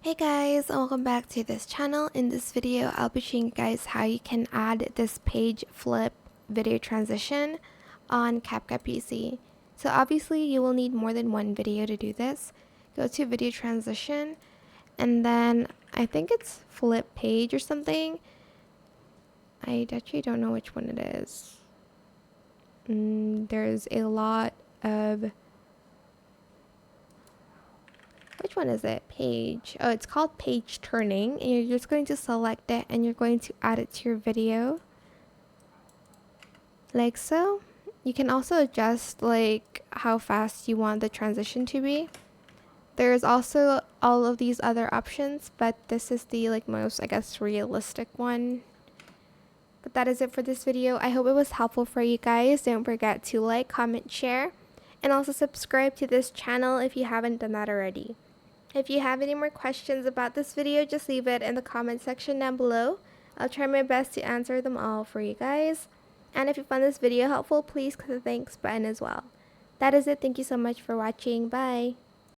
Hey guys, welcome back to this channel. In this video, I'll be showing you guys how you can add this page flip video transition on CapCut PC. So obviously you will need more than one video to do this. Go to video transition and then I think it's flip page or something. I actually don't know which one it is. There's a lot of... Which one is it? Page. Oh, it's called page turning. And you're just going to select it and you're going to add it to your video. Like so. You can also adjust like how fast you want the transition to be. There's also all of these other options, but this is the most, I guess, realistic one. But that is it for this video. I hope it was helpful for you guys. Don't forget to like, comment, share, and also subscribe to this channel if you haven't done that already. If you have any more questions about this video, just leave it in the comment section down below. I'll try my best to answer them all for you guys. And if you found this video helpful, please click the thanks button as well. That is it. Thank you so much for watching. Bye.